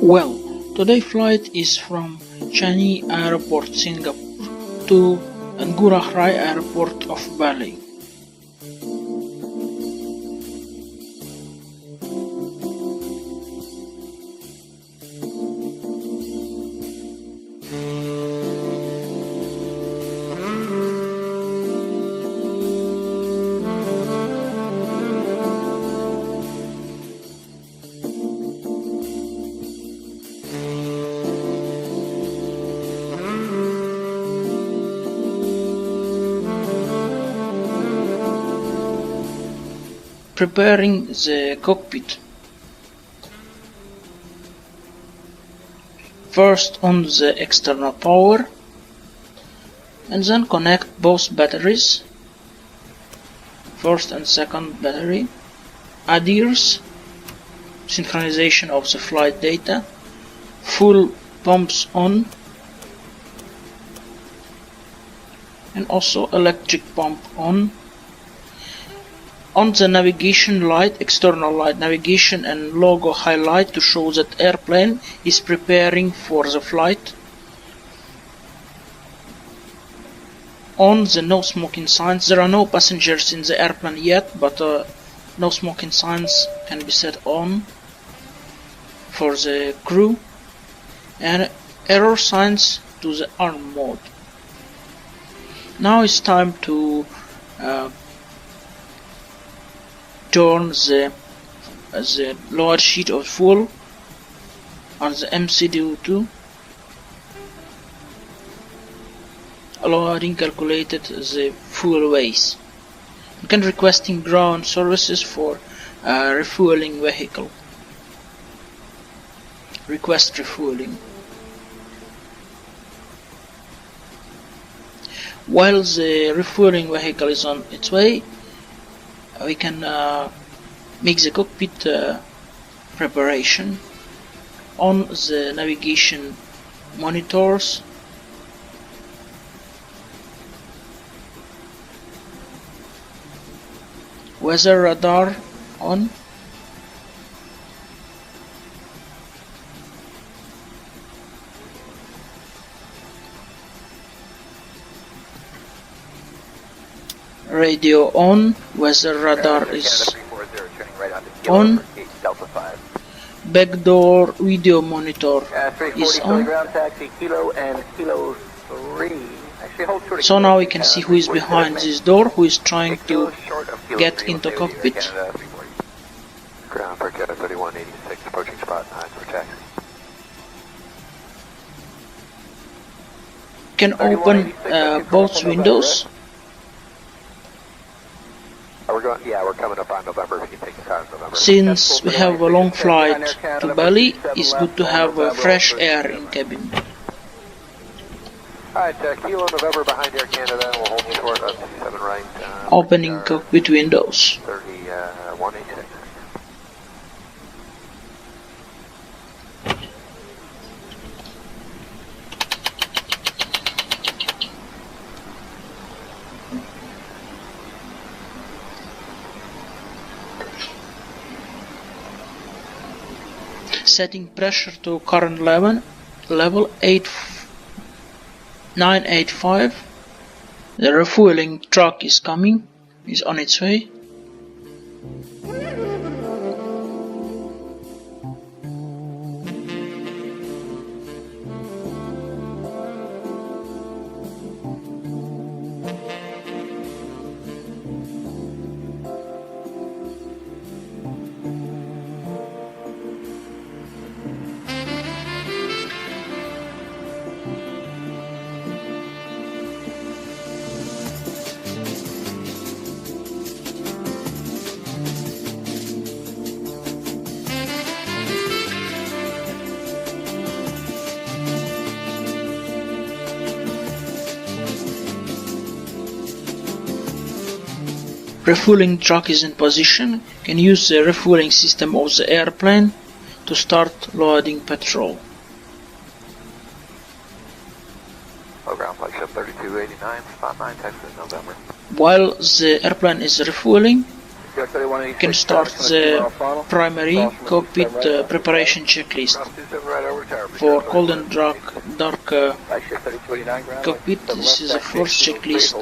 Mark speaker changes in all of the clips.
Speaker 1: Well, today's flight is from Changi Airport, Singapore to Ngurah Airport of Bali. Preparing the cockpit. First on the external power, and then connect both batteries, first and second battery, adheres, synchronization of the flight data, full pumps on, and also electric pump on. On the navigation light, external light, navigation and logo highlight to show that airplane is preparing for the flight. On the no smoking signs, there are no passengers in the airplane yet, but no smoking signs can be set on for the crew, and error signs to the arm mode. Now it's time to turn the lower sheet of fuel on the MCDO2. Loading calculated the fuel weighs. You can requesting ground services for refueling vehicle. Request refueling. While the refueling vehicle is on its way, we can make the cockpit preparation. On the navigation monitors, weather radar on, radio on, weather radar is on, backdoor video monitor is on. So now we can see who is behind this door, who is trying to get into cockpit.
Speaker 2: Ground for 3186, approaching spot 9 for taxi.
Speaker 1: Can open both windows.
Speaker 2: We're coming up on November. We can take the car in November.
Speaker 1: Since we have a long flight to Bali, it's good to have fresh air in cabin.
Speaker 2: Alright, Kilo November behind Air Canada, we'll hold short of 7 right.
Speaker 1: Opening cockpit windows.
Speaker 2: 3186.
Speaker 1: Setting pressure to current level 985. The refueling truck is coming, is on its way. Refueling truck is in position. Can use the refueling system of the airplane to start loading petrol.
Speaker 2: Ground flight 73289, spot 9, Texas, November.
Speaker 1: While the airplane is refueling, You can start the primary cockpit preparation checklist. For cold and dark cockpit, this is the first checklist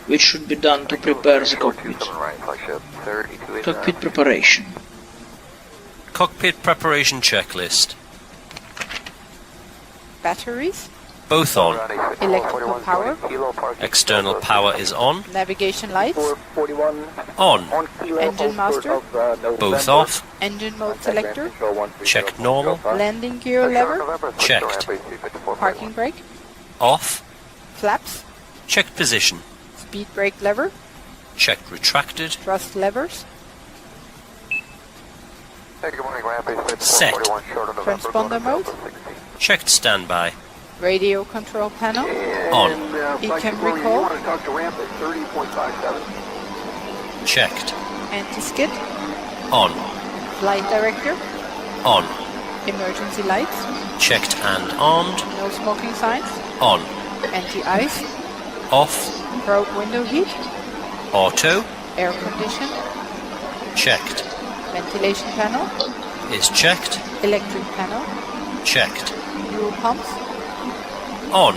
Speaker 1: which should be done to prepare the cockpit. Cockpit preparation.
Speaker 3: Cockpit preparation checklist.
Speaker 4: Batteries.
Speaker 3: Both on.
Speaker 4: Electrical power.
Speaker 3: External power is on.
Speaker 4: Navigation lights.
Speaker 3: On.
Speaker 4: Engine master.
Speaker 3: Both off.
Speaker 4: Engine mode selector.
Speaker 3: Checked normal.
Speaker 4: Landing gear lever.
Speaker 3: Checked.
Speaker 4: Parking brake.
Speaker 3: Off.
Speaker 4: Flaps.
Speaker 3: Checked position.
Speaker 4: Speed brake lever.
Speaker 3: Checked retracted.
Speaker 4: Thrust levers.
Speaker 3: Set.
Speaker 4: Transponder mode.
Speaker 3: Checked standby.
Speaker 4: Radio control panel.
Speaker 3: On.
Speaker 4: Ecam recall.
Speaker 3: Checked.
Speaker 4: Anti-skid.
Speaker 3: On.
Speaker 4: Flight director.
Speaker 3: On.
Speaker 4: Emergency lights.
Speaker 3: Checked and armed.
Speaker 4: No smoking signs.
Speaker 3: On.
Speaker 4: Anti-ice.
Speaker 3: Off.
Speaker 4: Probe window heat.
Speaker 3: Auto.
Speaker 4: Air condition.
Speaker 3: Checked.
Speaker 4: Ventilation panel.
Speaker 3: Is checked.
Speaker 4: Electric panel.
Speaker 3: Checked.
Speaker 4: Fuel pumps.
Speaker 3: On.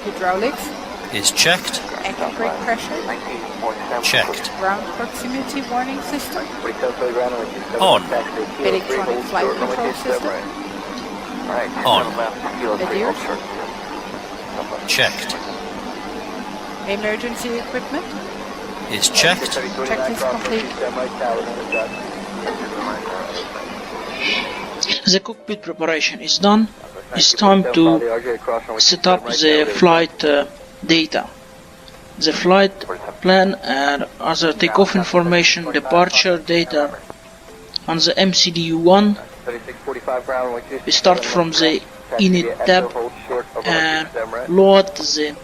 Speaker 4: Hydraulics.
Speaker 3: Is checked.
Speaker 4: Anchor brake pressure.
Speaker 3: Checked.
Speaker 4: Ground proximity warning system.
Speaker 3: On.
Speaker 4: Electronic flight control system.
Speaker 3: On.
Speaker 4: Adios.
Speaker 3: Checked.
Speaker 4: Emergency equipment.
Speaker 3: Is checked.
Speaker 4: Checklist complete.
Speaker 1: The cockpit preparation is done. It's time to set up the flight data. The flight plan and other takeoff information, departure data. On the MCDU1, we start from the init tab and load the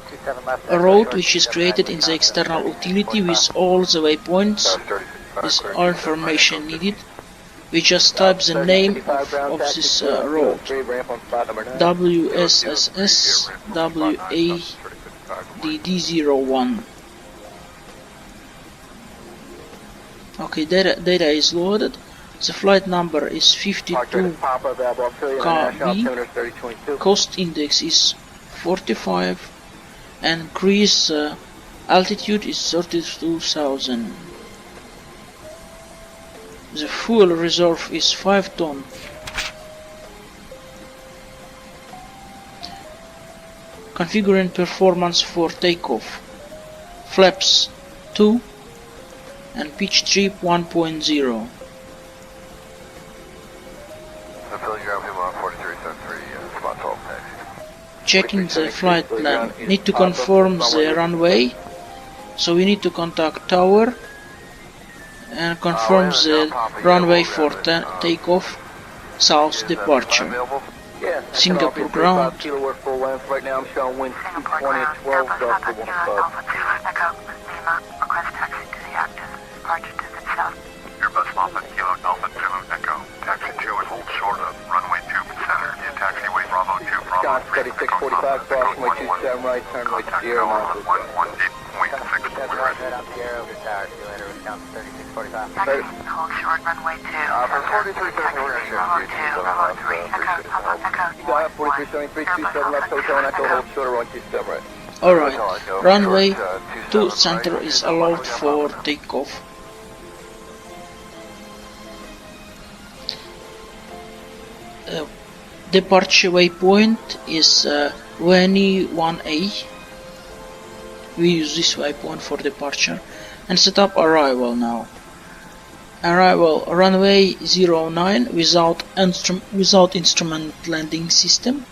Speaker 1: route which is created in the external utility with all the waypoints. Is all information needed. We just type the name of this road. WSSS WADD01. Okay, data is loaded. The flight number is 52KB. Cost index is 45 and cruise altitude is 32,000. The fuel reserve is 5 tons. Configuring performance for takeoff. Flaps 2 and pitch trip 1.0. Checking the flight plan. Need to confirm the runway. So we need to contact tower and confirm the runway for takeoff south departure. Singapore ground.
Speaker 2: Right now I'm showing wind 220 at 12 gust to 15.
Speaker 5: Request taxi to the active departure to the south.
Speaker 6: Airbus Alpha Kilo Alpha 2 Echo. Taxi 2 is hold short of runway 2 center. In taxiway Bravo 2 Bravo 3.
Speaker 2: 3645 crossing way 27 right, turn right to Sierra Mile.
Speaker 6: 118.6.
Speaker 5: Taxi hold short runway 2 center. Taxiway Bravo 2 Bravo 3 Echo Papa Echo.
Speaker 2: You got 4373 27 left, Hotel Echo, hold short of 127 right.
Speaker 1: Alright, runway 2 center is allowed for takeoff. Departure waypoint is 21A. We use this waypoint for departure. And set up arrival now. Arrival runway 09 without instrument landing system.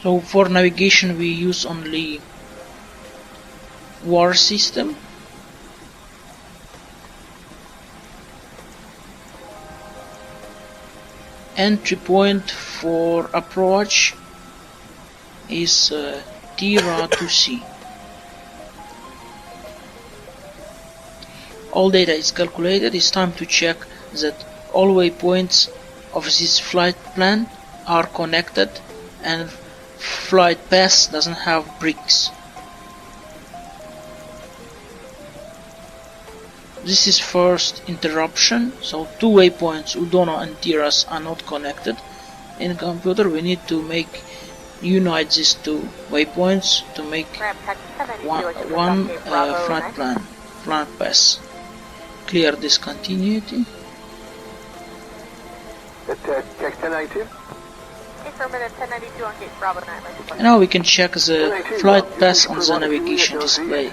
Speaker 1: So for navigation we use only WAR system. Entry point for approach is TRA2C. All data is calculated. It's time to check that all waypoints of this flight plan are connected and flight path doesn't have bricks. this is first interruption, so two waypoints Udono and Tiras are not connected in computer. We need to unite these two waypoints to make one flat pass. Clear discontinuity.
Speaker 2: Check 1092.
Speaker 5: Affirmative 1092 on gate Bravo 9.
Speaker 1: And now we can check the flight path on the navigation display.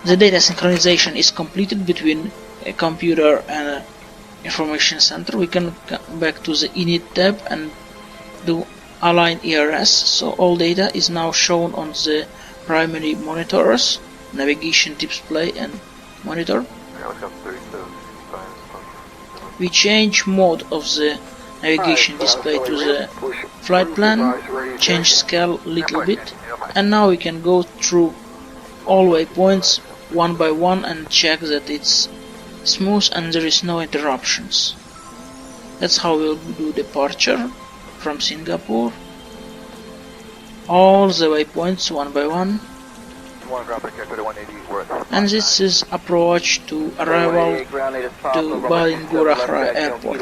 Speaker 1: The data synchronization is completed between a computer and an information center. We can come back to the init tab and do align ERS, so all data is now shown on the primary monitors, navigation display and monitor. We change mode of the navigation display to the flight plan, change scale a little bit, and now we can go through all waypoints one by one and check that it's smooth and there is no interruptions. That's how we'll do departure from Singapore. All the waypoints one by one. And this is approach to arrival to Bali Ngurah airport.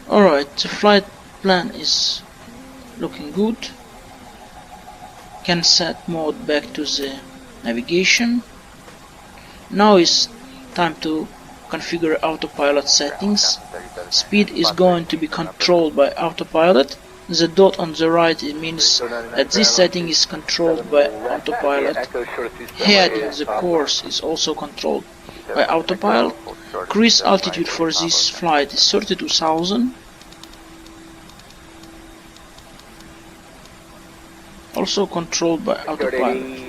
Speaker 1: Alright, the flight plan is looking good. Can set mode back to the navigation. Now is time to configure autopilot settings. Speed is going to be controlled by autopilot. The dot on the right means that this setting is controlled by autopilot. Head in the course is also controlled by autopilot. Cruise altitude for this flight is 32,000. Also controlled by autopilot.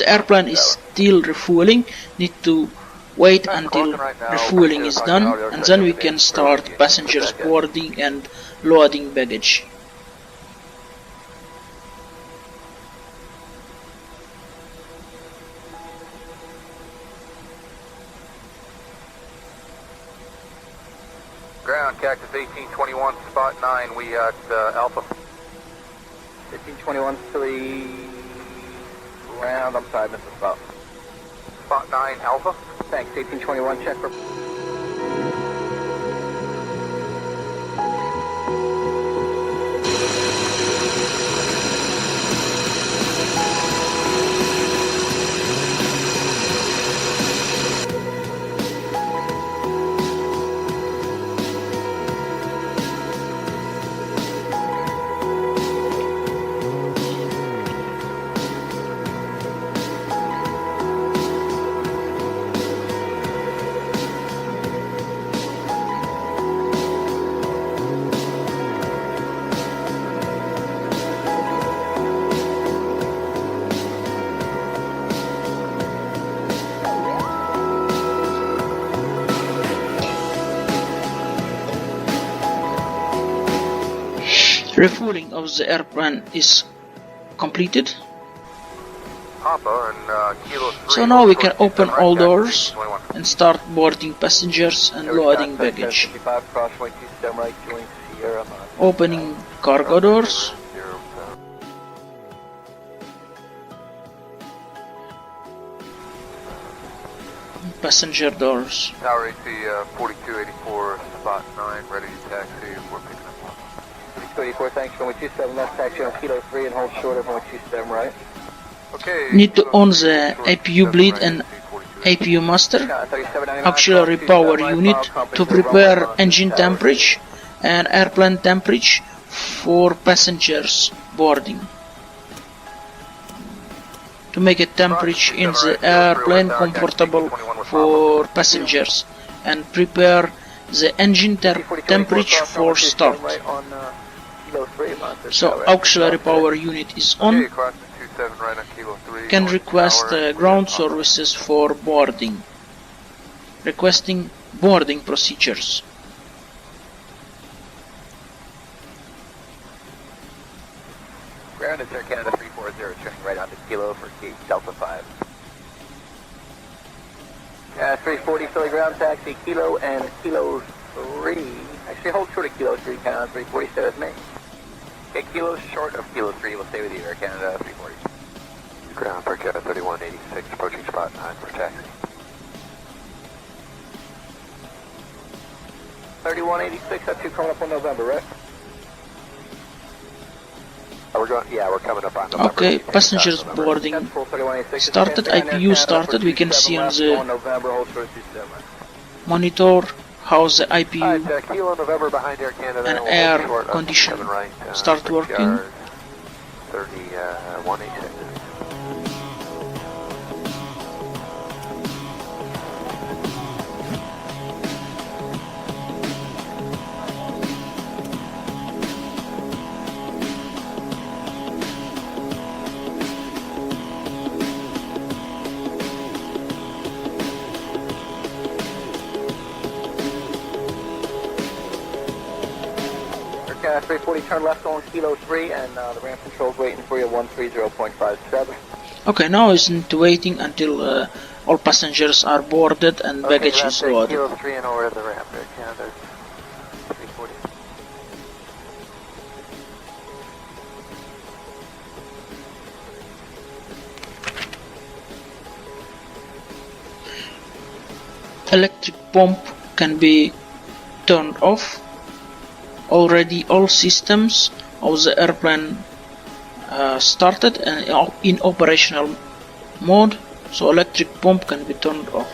Speaker 1: The airplane is still refueling. Need to wait until refueling is done, and then we can start passengers boarding and loading baggage.
Speaker 2: Ground, Cactus 1821, spot 9, we at Alpha.
Speaker 7: 1821, 3 round, I'm sorry, missed the spot.
Speaker 2: Spot 9, Alpha.
Speaker 7: Thanks, 1821, check for...
Speaker 1: Refueling of the airplane is completed. So now we can open all doors and start boarding passengers and loading baggage. Opening cargo doors. Passenger doors.
Speaker 2: Tower AC 4284, spot 9, ready to taxi. We're picking up.
Speaker 7: 284, thanks, runway 27 left, taxi on Kilo 3 and hold short of runway 27 right.
Speaker 2: Okay.
Speaker 1: Need to on the APU bleed and APU master, auxiliary power unit to prepare engine temperature and airplane temperature for passengers boarding. To make a temperature in the airplane comfortable for passengers and prepare the engine temperature for start. So auxiliary power unit is on. Can request ground services for boarding. Requesting boarding procedures.
Speaker 7: Ground is Air Canada 340, turning right onto Kilo for gate Delta 5. 340 Philly ground taxi, Kilo and Kilo 3. Actually, hold short of Kilo 3, Canada 340, stay with me. Okay, Kilo short of Kilo 3, we'll stay with you, Air Canada 340.
Speaker 2: Ground for Canada 3186, approaching spot 9 for taxi.
Speaker 7: 3186, that's you coming up on November, right?
Speaker 2: We're coming up on November.
Speaker 1: Okay, passengers boarding
Speaker 7: That's full 3186.
Speaker 1: started, IPU started. We can see on the
Speaker 7: November, hold short of 27.
Speaker 1: monitor how's the IPU
Speaker 2: Alright, Kilo November behind Air Canada.
Speaker 1: and
Speaker 2: we'll
Speaker 1: air
Speaker 2: hold short of
Speaker 1: condition
Speaker 2: 7 right,
Speaker 1: start
Speaker 2: bridge
Speaker 1: working.
Speaker 2: yard 3186.
Speaker 7: Air Canada 340, turn left on Kilo 3, and the ramp control's waiting for you, 130.57.
Speaker 1: Okay, now isn't waiting until all passengers are boarded and baggage is loaded.
Speaker 2: Kilo 3 and over the ramp, Air Canada 340.
Speaker 1: Electric pump can be turned off. Already all systems of the airplane started and in operational mode, so electric pump can be turned off.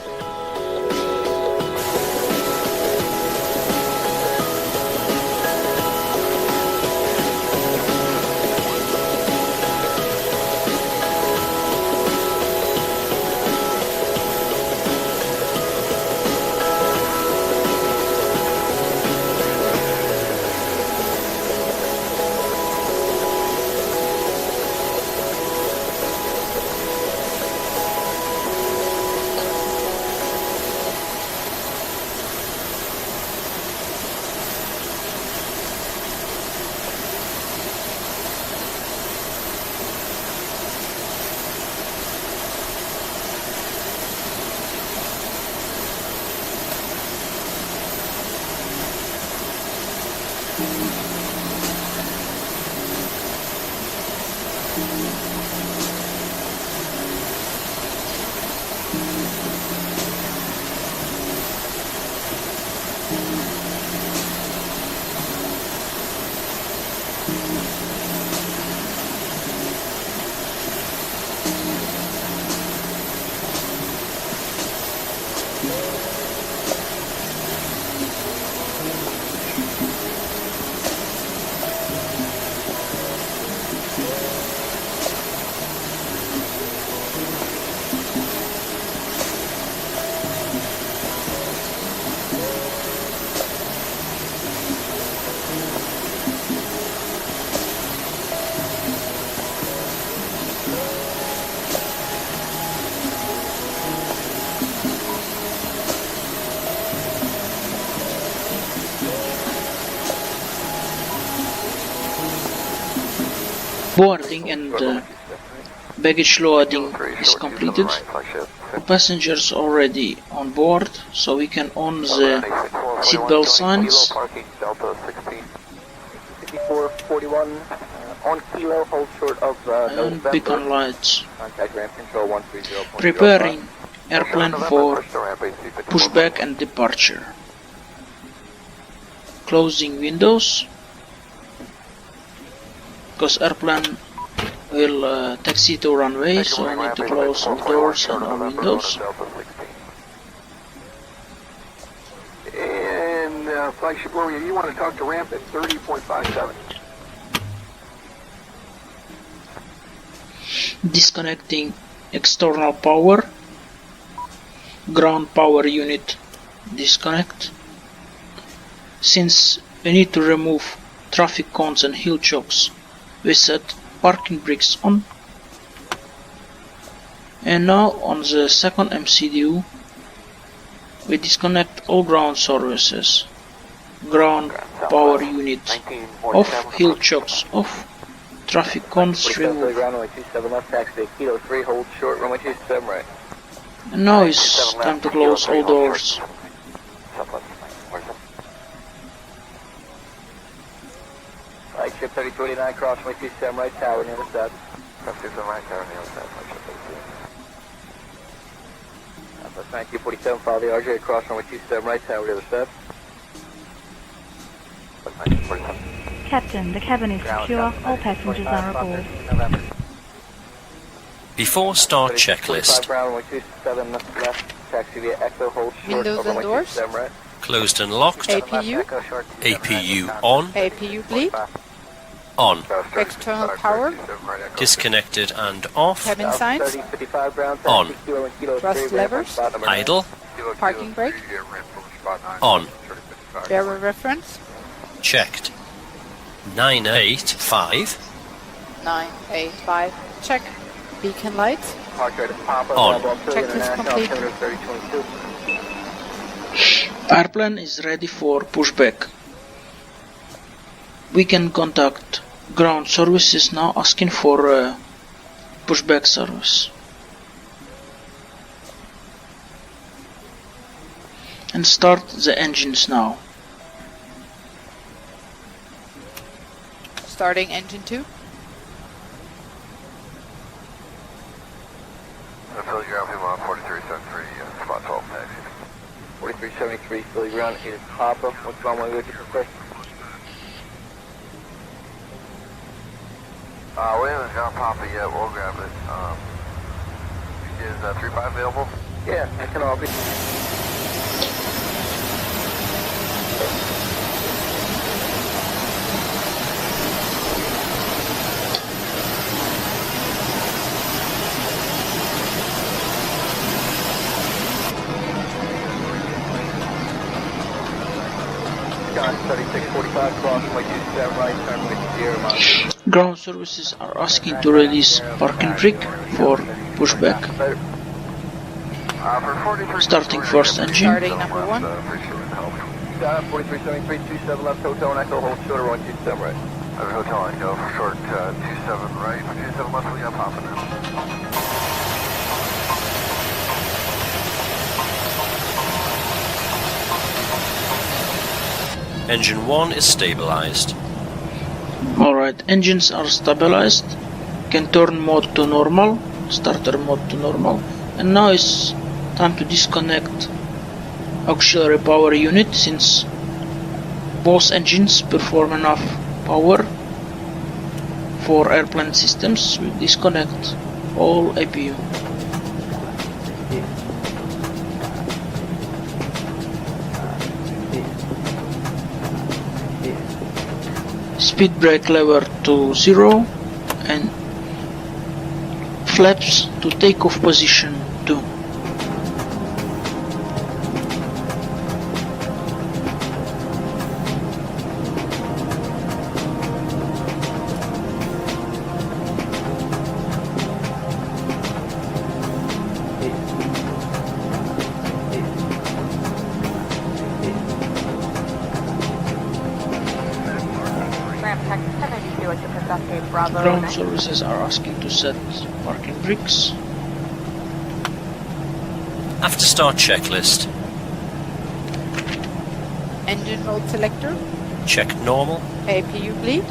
Speaker 1: Boarding and baggage loading is completed. Passengers already on board, so we can on the seatbelt signs.
Speaker 2: Parking Delta 16.
Speaker 7: 5441 on Kilo, hold short of
Speaker 1: And
Speaker 7: November.
Speaker 1: beacon lights.
Speaker 7: Contact ramp control 130.05.
Speaker 1: Preparing airplane for
Speaker 2: Push the ramp, AC
Speaker 1: pushback and departure. Closing windows, because airplane will taxi to runway, so I need to close all doors and all windows.
Speaker 6: And flagship Romeo, you want to talk to ramp at 30.57.
Speaker 1: Disconnecting external power, ground power unit disconnect. Since we need to remove traffic cones and hill chokes, we set parking brakes on. And now on the second MCDU, we disconnect all ground services, ground power unit off, hill chokes off, traffic cones
Speaker 7: Request to the
Speaker 1: removed.
Speaker 7: ground, runway 27 left, taxi to Kilo 3, hold short, runway 27 right.
Speaker 1: And now it's time to close all doors.
Speaker 7: Light ship 3289, cross runway 27 right tower near the sub.
Speaker 2: Cross 27 right tower near the sub. Light ship 32.
Speaker 7: Southwest 9247, follow the RJ across runway 27 right tower near the sub.
Speaker 8: Captain, the cabin is secure. All passengers are aboard.
Speaker 3: Before start
Speaker 7: 45
Speaker 3: checklist.
Speaker 7: ground, runway 27 left, taxi via Echo, hold short
Speaker 4: Windows
Speaker 7: of
Speaker 4: and
Speaker 7: runway
Speaker 4: doors.
Speaker 7: 27 right.
Speaker 3: Closed and locked.
Speaker 4: APU.
Speaker 3: APU on.
Speaker 4: APU bleed.
Speaker 3: On.
Speaker 4: External power.
Speaker 3: Disconnected and off.
Speaker 4: Cabin signs.
Speaker 7: 3055 ground,
Speaker 3: On.
Speaker 7: taxi kilo and kilo
Speaker 4: Thrust
Speaker 7: 3,
Speaker 4: levers.
Speaker 7: bottom of
Speaker 3: Idle.
Speaker 4: Parking brake.
Speaker 3: On.
Speaker 4: Bearer reference.
Speaker 3: Checked. 985.
Speaker 4: 985. Check. Beacon lights.
Speaker 3: On.
Speaker 4: Checklist complete.
Speaker 1: Airplane is ready for pushback. We can contact ground services now asking for pushback service. And start the engines now.
Speaker 4: Starting engine 2.
Speaker 2: Philly ground, people on 4373, spot 12 taxi.
Speaker 7: 4373, Philly ground, is Hopper. What's wrong with you first?
Speaker 2: We haven't got Papa yet, we'll grab it. Is 35 available?
Speaker 7: Yeah, I can all be. John 3645, cross runway 27 right, turn with Sierra Mike.
Speaker 1: Ground services are asking to release parking brake for pushback. Starting first engine.
Speaker 4: Starting number 1.
Speaker 7: John 4373, 27 left, hotel and Echo, hold short, run 27 right.
Speaker 2: Hotel Echo for short 27 right, 27 left, we got Papa now.
Speaker 3: Engine 1 is stabilized.
Speaker 1: Alright, engines are stabilized. Can turn mode to normal. Starter mode to normal. And now it's time to disconnect auxiliary power unit since both engines perform enough power for airplane systems. We disconnect all APU. Speed brake lever to 0 and flaps to takeoff position 2. Ground services are asking to set parking brakes.
Speaker 3: After start checklist.
Speaker 4: Engine mode selector.
Speaker 3: Check normal.
Speaker 4: APU bleed.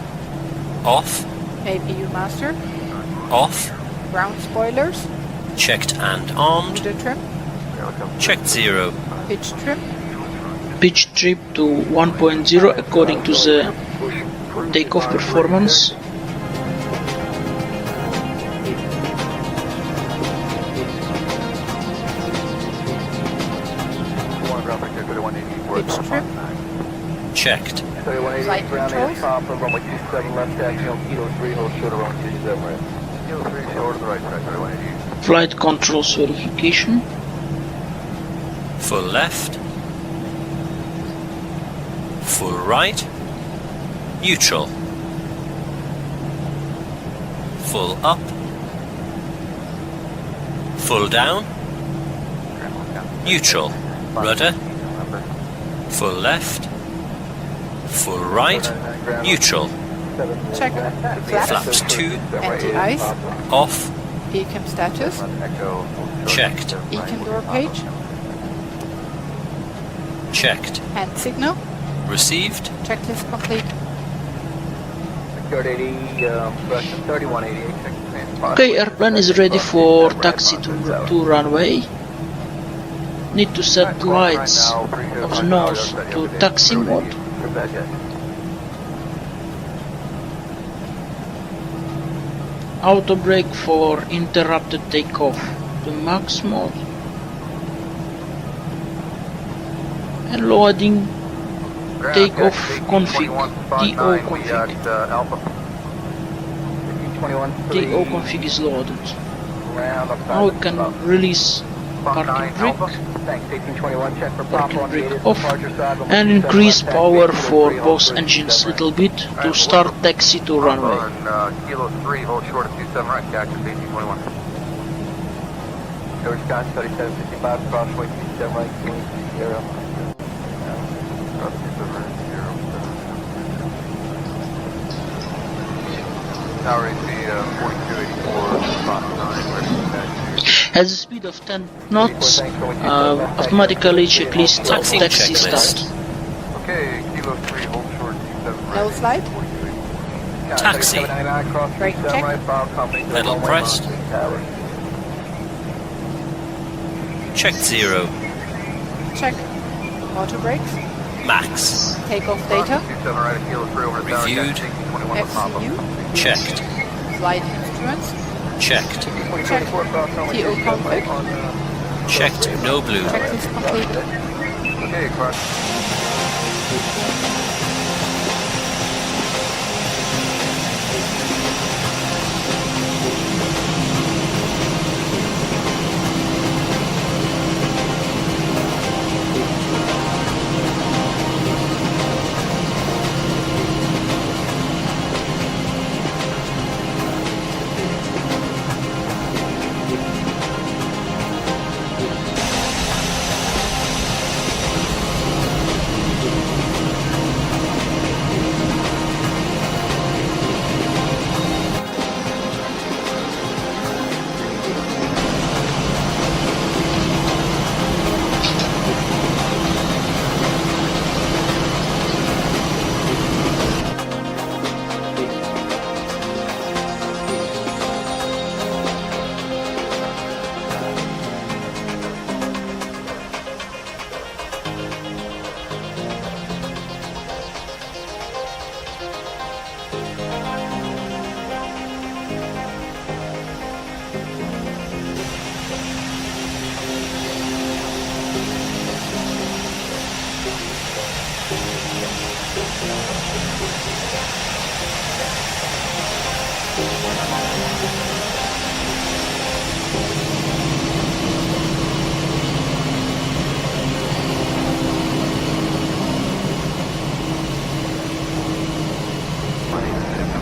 Speaker 3: Off.
Speaker 4: APU master.
Speaker 3: Off.
Speaker 4: Ground spoilers.
Speaker 3: Checked and armed.
Speaker 4: Motor trim.
Speaker 3: Checked 0.
Speaker 4: Pitch trim.
Speaker 1: Pitch trip to 1.0 according to the takeoff performance.
Speaker 4: Pitch trim.
Speaker 3: Checked.
Speaker 4: Flight controls.
Speaker 7: Runway 27 left, taxi on kilo 3, hold short, run 27 right.
Speaker 2: Kilo 3, short to the right, track 3180.
Speaker 1: Flight controls verification.
Speaker 3: Full left. Full right. Neutral. Full up. Full down. Neutral. Rudder. Full left. Full right. Neutral.
Speaker 4: Check. Flaps.
Speaker 3: Flaps 2.
Speaker 4: Anti-ice.
Speaker 3: Off.
Speaker 4: Ecam status.
Speaker 3: Checked.
Speaker 4: Ecam door page.
Speaker 3: Checked.
Speaker 4: Hand signal.
Speaker 3: Received.
Speaker 4: Checklist complete.
Speaker 7: Secured 80, Russian 3188.
Speaker 1: Okay, airplane is ready for taxi to runway. Need to set lights of the nose to taxi mode. Auto brake for interrupted takeoff to max mode. And loading takeoff config, DO config. DO config is loaded. Now we can release parking brake off and increase power for both engines a little bit to start taxi to runway.
Speaker 2: Kilo 3, hold short of 27 right, cactus 1821.
Speaker 7: George Scott, 3765, crossway 27 right, 0.
Speaker 2: Tower AC 4284, spot 9, ready for taxi.
Speaker 1: Has a speed of 10 knots, automatically checklist of
Speaker 3: Taxi
Speaker 1: taxi
Speaker 3: checklist.
Speaker 1: start.
Speaker 2: Okay, Kilo 3, hold short 27 right.
Speaker 4: No slide.
Speaker 3: Taxi.
Speaker 4: Brake check.
Speaker 3: Pedal pressed. Checked 0.
Speaker 4: Check. Auto brakes.
Speaker 3: Max.
Speaker 4: Takeoff data.
Speaker 2: 27 right, Kilo 3 over the tower,
Speaker 3: Reviewed.
Speaker 2: cactus 1821 with pop-up.
Speaker 4: FCU.
Speaker 3: Checked.
Speaker 4: Flight instruments.
Speaker 3: Checked.
Speaker 4: Check. TO config.
Speaker 3: Checked. No blue.
Speaker 4: Checklist complete.
Speaker 2: Okay, cross.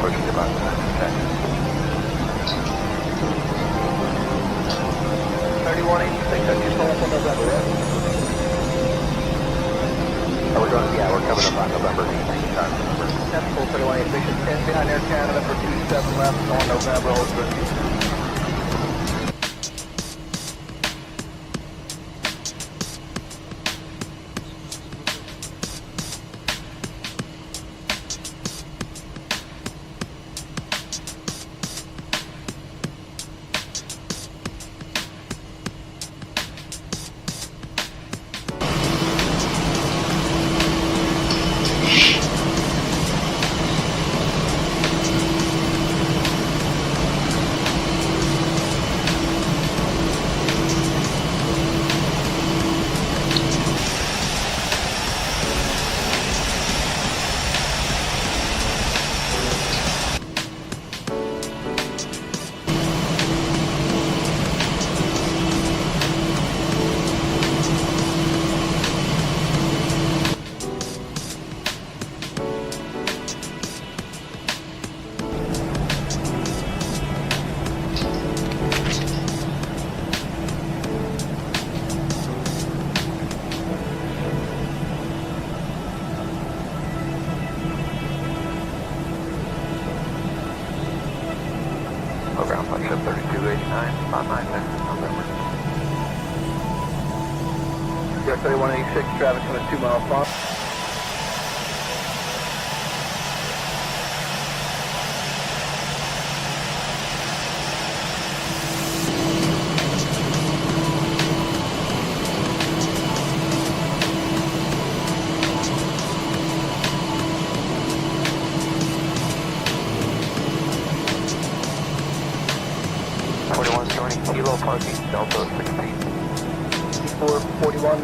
Speaker 2: Pushing about 10 seconds.
Speaker 7: 3186, I just hold for November, right?
Speaker 2: We're coming up on November 18th. Time November.
Speaker 7: 10 full 3186, 10 behind Air Canada for 27 left on November, hold for Sierra 3186, traffic coming 2 miles long. Kilo parking, Delta 16. 441,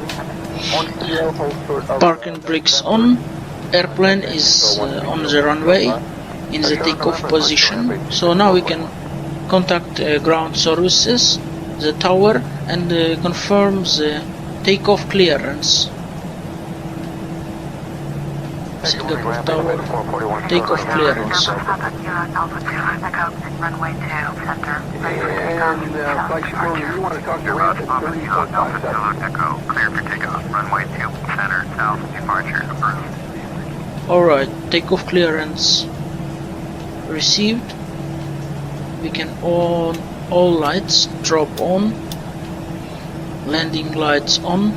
Speaker 7: 1 kilo, hold short of...
Speaker 1: Parking brakes on. Airplane is on the runway in the takeoff position. So now we can contact ground services, the tower, and confirm the takeoff clearance. Singapore Tower, takeoff clearance.
Speaker 5: Runway 2, center.
Speaker 7: And Flight Control, you want to talk to Ramp at 30.57.
Speaker 6: Echo, clear for takeoff. Runway 2, center, south, departure approved.
Speaker 1: Alright, takeoff clearance received. We can on all lights, drop on, landing lights on,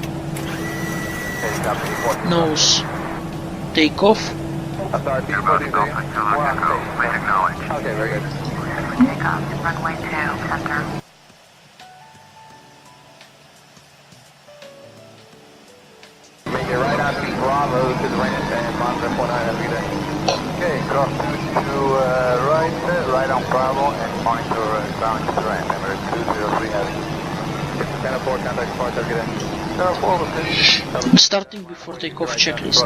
Speaker 1: nose takeoff.
Speaker 7: Authority,
Speaker 6: Airbus Delta Echo, please acknowledge.
Speaker 7: Okay, very good.
Speaker 5: Takeoff, runway 2, center.
Speaker 7: Make it right on beat Bravo to the range and monitor 49 every day.
Speaker 2: Okay, cross to right on Bravo and monitor ground to the right. Number 203 heavy.
Speaker 7: Get the 10-4, contact departure, get in.
Speaker 2: 10-4 with
Speaker 1: Starting before takeoff checklist.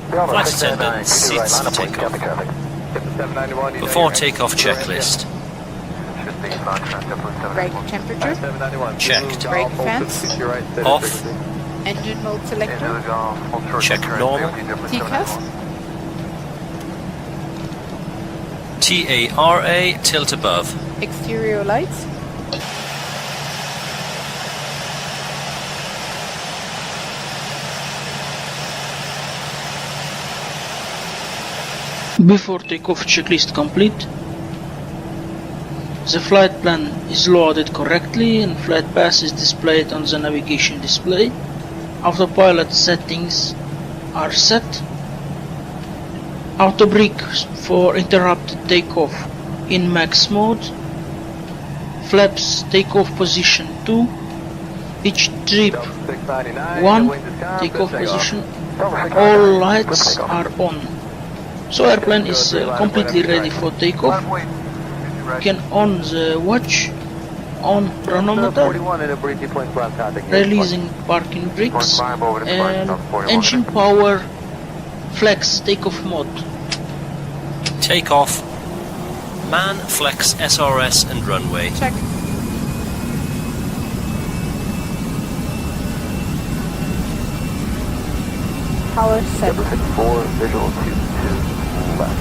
Speaker 3: Flight attendant, seats for takeoff. Before takeoff checklist.
Speaker 4: Brake temperature.
Speaker 3: Checked.
Speaker 4: Brake fans.
Speaker 3: Off.
Speaker 4: Engine mode selector.
Speaker 3: Check normal.
Speaker 4: TCAS.
Speaker 3: TARA, tilt above.
Speaker 4: Exterior lights.
Speaker 1: Before takeoff checklist complete. The flight plan is loaded correctly and flight path is displayed on the navigation display. Autopilot settings are set. Auto brake for interrupted takeoff in max mode. Flaps takeoff position 2. Pitch trip 1. Takeoff position. All lights are on. So airplane is completely ready for takeoff. Can on the watch, on chronometer, releasing parking brakes, and engine power flex takeoff mode.
Speaker 3: Takeoff. Man, flex, SRS and runway.
Speaker 4: Check. Power set.
Speaker 2: 4, visual 2 left.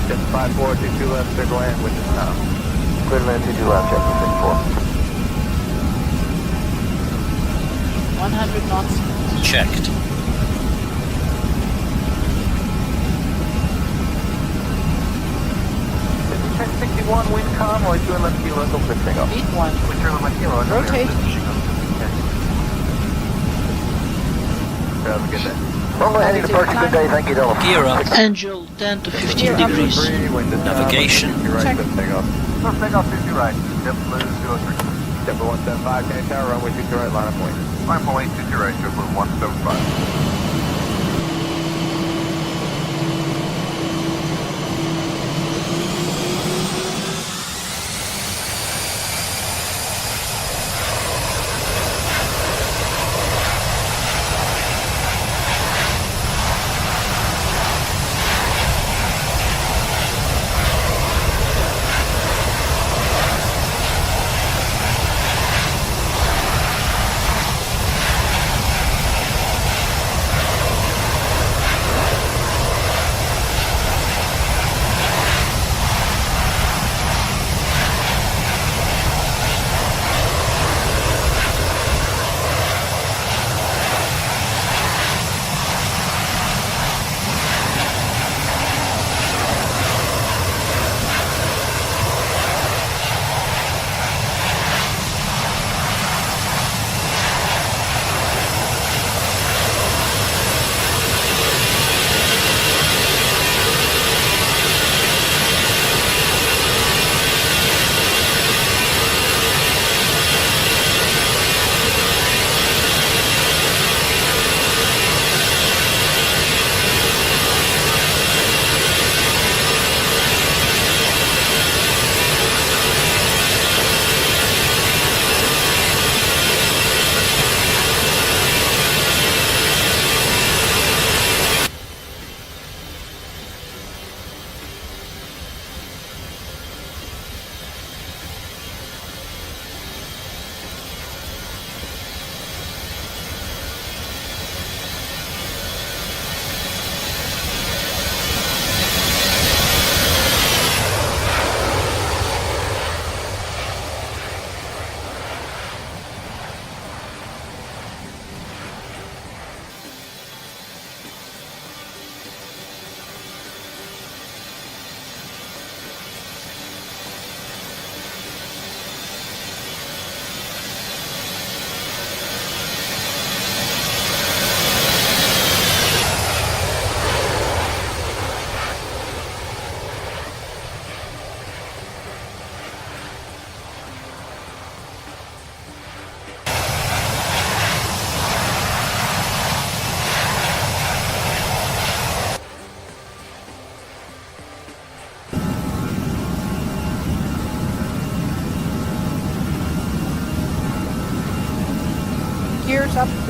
Speaker 7: Just 54, 22 left, clear to land, which is now.
Speaker 2: Clear to land 22 left, check
Speaker 4: 100 knots.
Speaker 3: Checked.
Speaker 7: Check 61, wind calm, or 2 left kilo, go quick takeoff.
Speaker 4: Beat 1. Rotate.
Speaker 7: Have a good day.
Speaker 2: Heading departure, good day, thank you, Delta.
Speaker 3: Gear up.
Speaker 1: Angle 10 to 15
Speaker 4: Gear up.
Speaker 1: degrees.
Speaker 3: Navigation.
Speaker 4: Check.
Speaker 7: Takeoff.
Speaker 2: First takeoff 50 right, JetBlue 203.
Speaker 7: JetBlue 175, can tower, runway 22 right, line of point.
Speaker 6: Line point 22 right, JetBlue 175.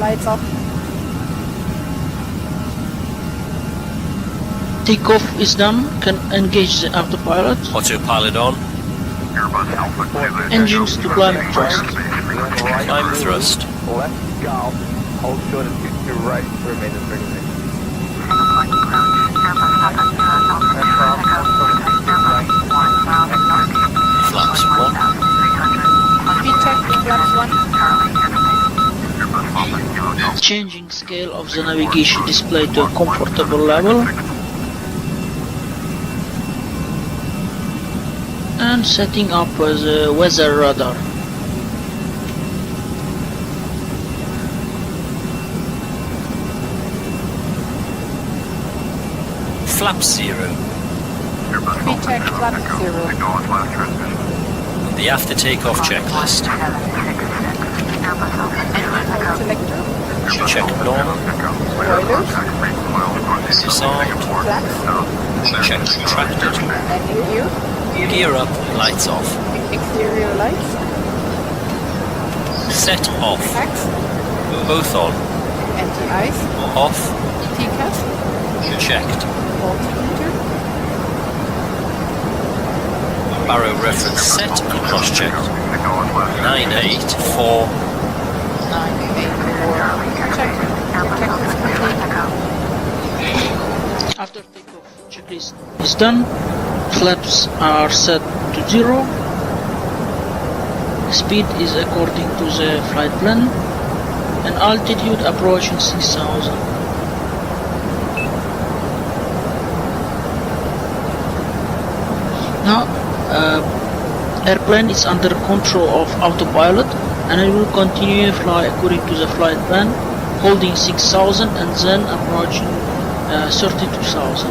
Speaker 4: Lights off.
Speaker 1: Takeoff is done. Can engage the autopilot.
Speaker 3: Autopilot on.
Speaker 6: Airbus Alpha 2
Speaker 1: Engines to climb thrust.
Speaker 3: Climb thrust.
Speaker 7: Left golf. Hold short of 22 right for remainder 30 minutes.
Speaker 5: Singapore approach. Airbus Alpha 0 Alpha 2 Echo. Airbus 1 miles northeast.
Speaker 3: Flaps 1.
Speaker 5: 300.
Speaker 4: Speed check. Flaps 1.
Speaker 5: Charlie,
Speaker 6: Airbus Alpha Kilo Delta.
Speaker 1: Changing scale of the navigation display to a comfortable level. And setting up the weather radar.
Speaker 3: Flaps 0.
Speaker 6: Airbus
Speaker 4: Speed
Speaker 6: Alpha
Speaker 4: check.
Speaker 6: 0
Speaker 4: Flaps
Speaker 6: Echo.
Speaker 4: 0.
Speaker 6: Acknowledge last transmission.
Speaker 3: The after takeoff checklist.
Speaker 5: Airbus Alpha 2
Speaker 4: Engine
Speaker 5: Echo.
Speaker 4: hold selector.
Speaker 3: Check normal.
Speaker 4: Spoilers.
Speaker 3: Disarmed.
Speaker 4: Flaps.
Speaker 3: Check retracted.
Speaker 4: And you.
Speaker 3: Gear up. Lights off.
Speaker 4: Exterior lights.
Speaker 3: Set off.
Speaker 4: Tax.
Speaker 3: Both on.
Speaker 4: Anti-ice.
Speaker 3: Off.
Speaker 4: TCAS.
Speaker 3: Checked.
Speaker 4: Multimeter.
Speaker 3: Barrow reference set and cross-checked. 984.
Speaker 4: 984. Check. Checklist complete.
Speaker 1: After takeoff, checklist is done. Flaps are set to 0. Speed is according to the flight plan. And altitude approaching 6,000. Now, airplane is under control of autopilot, and it will continue to fly according to the flight plan, holding 6,000 and then approaching 32,000.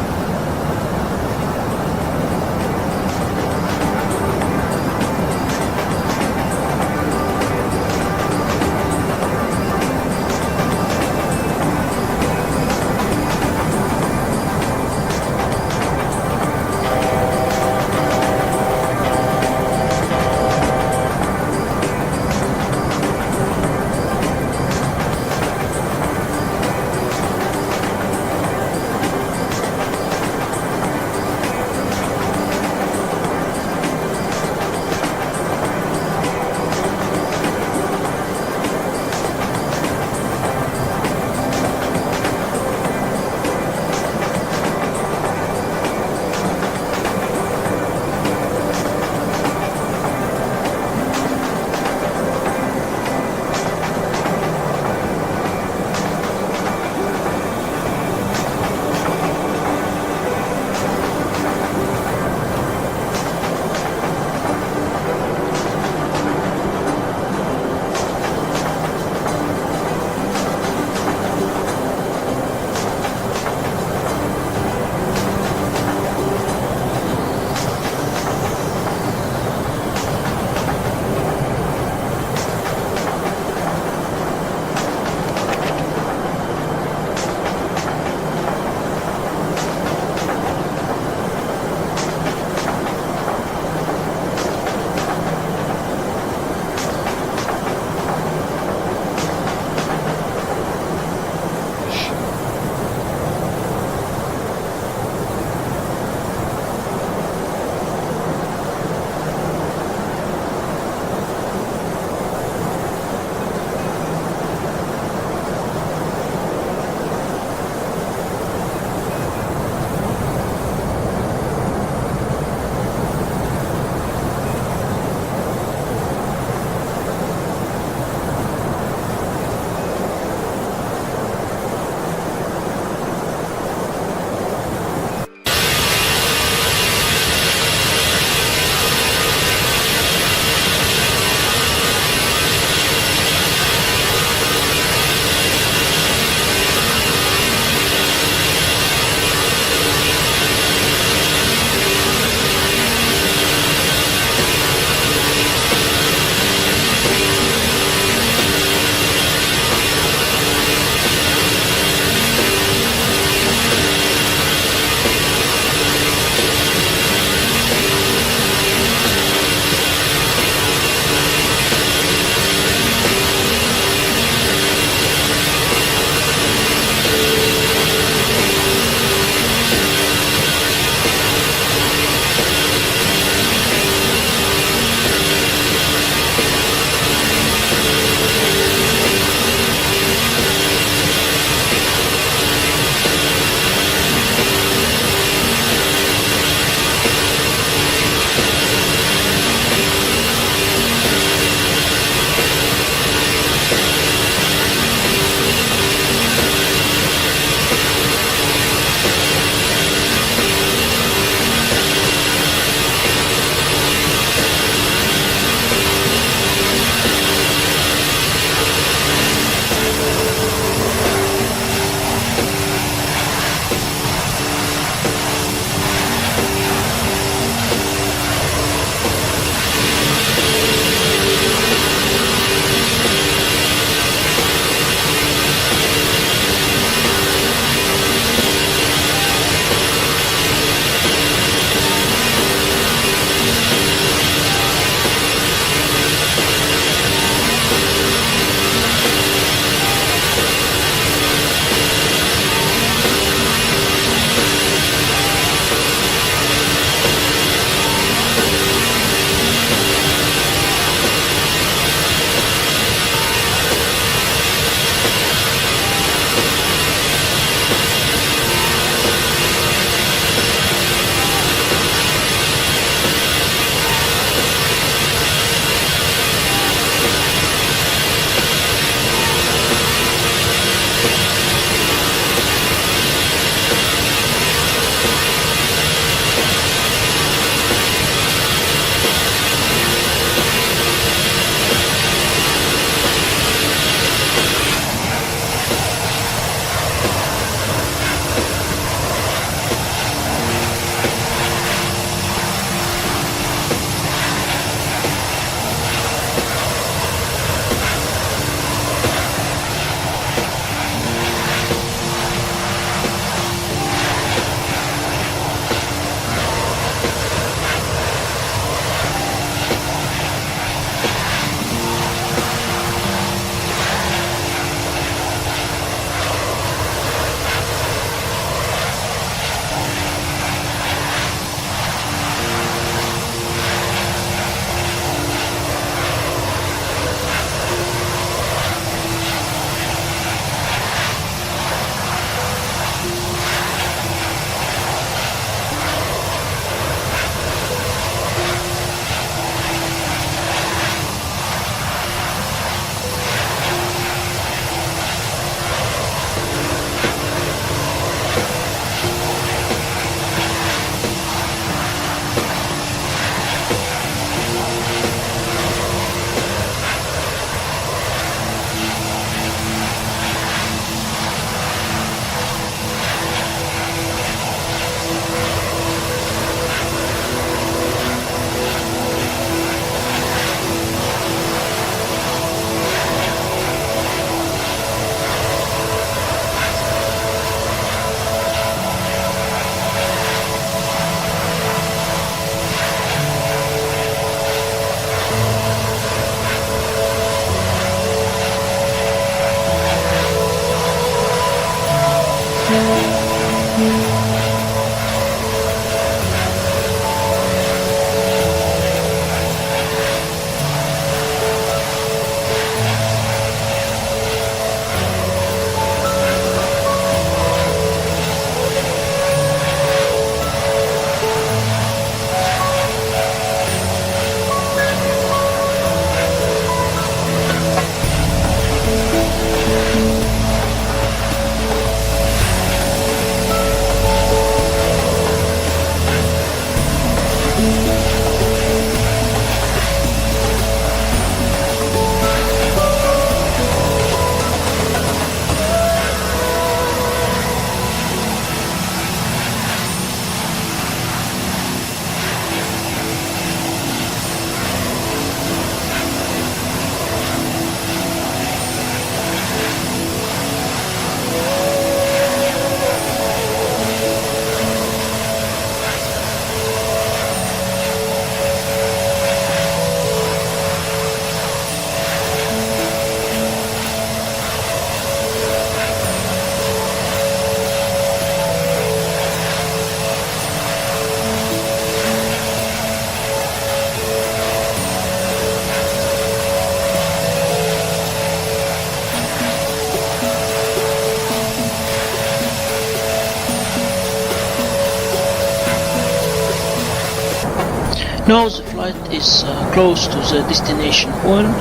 Speaker 1: Now the flight is close to the destination point,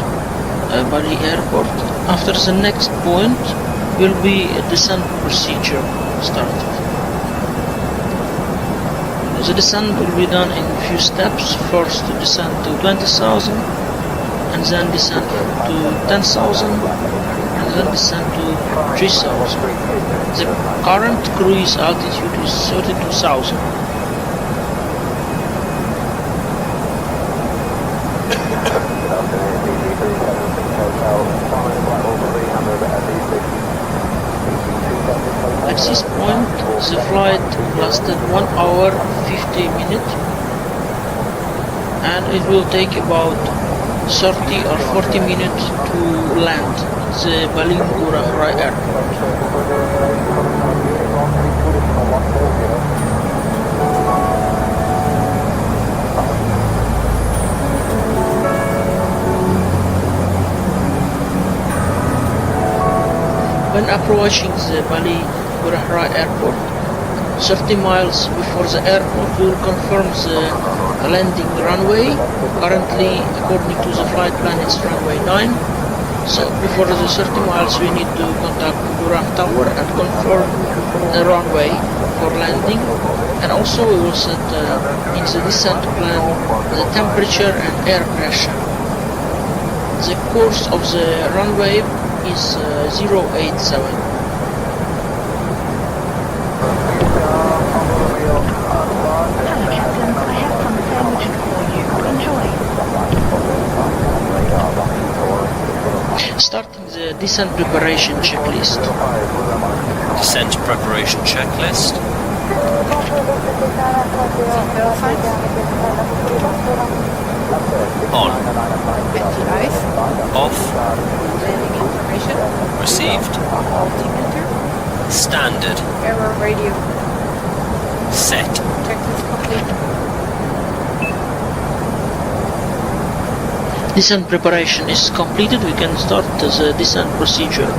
Speaker 1: Bali airport. After the next point will be a descent procedure started. The descent will be done in few steps. First to descend to 20,000, and then descend to 10,000, and then descend to 3,000. The current cruise altitude is 32,000. At this point, the flight lasted 1 hour 50 minutes, and it will take about 30 or 40 minutes to land at the Bali Ngurah airport. When approaching the Bali Ngurah airport, 30 miles before the airport, we will confirm the landing runway. Currently, according to the flight plan, it's runway 9. So before the 30 miles, we need to contact Ngurah Tower and confirm the runway for landing. And also we will set in the descent plan the temperature and air pressure. The course of the runway is 087.
Speaker 8: Hello, Captain. I have some sandwiches for you. Enjoy.
Speaker 1: Starting the descent preparation checklist.
Speaker 3: Descent preparation checklist.
Speaker 4: Seatbelt signs.
Speaker 3: On.
Speaker 4: Anti-ice.
Speaker 3: Off.
Speaker 4: Landing information.
Speaker 3: Received.
Speaker 4: Altimeter.
Speaker 3: Standard.
Speaker 4: Error radio.
Speaker 3: Set.
Speaker 4: Checklist complete.
Speaker 1: Descent preparation is completed. We can start the descent procedure.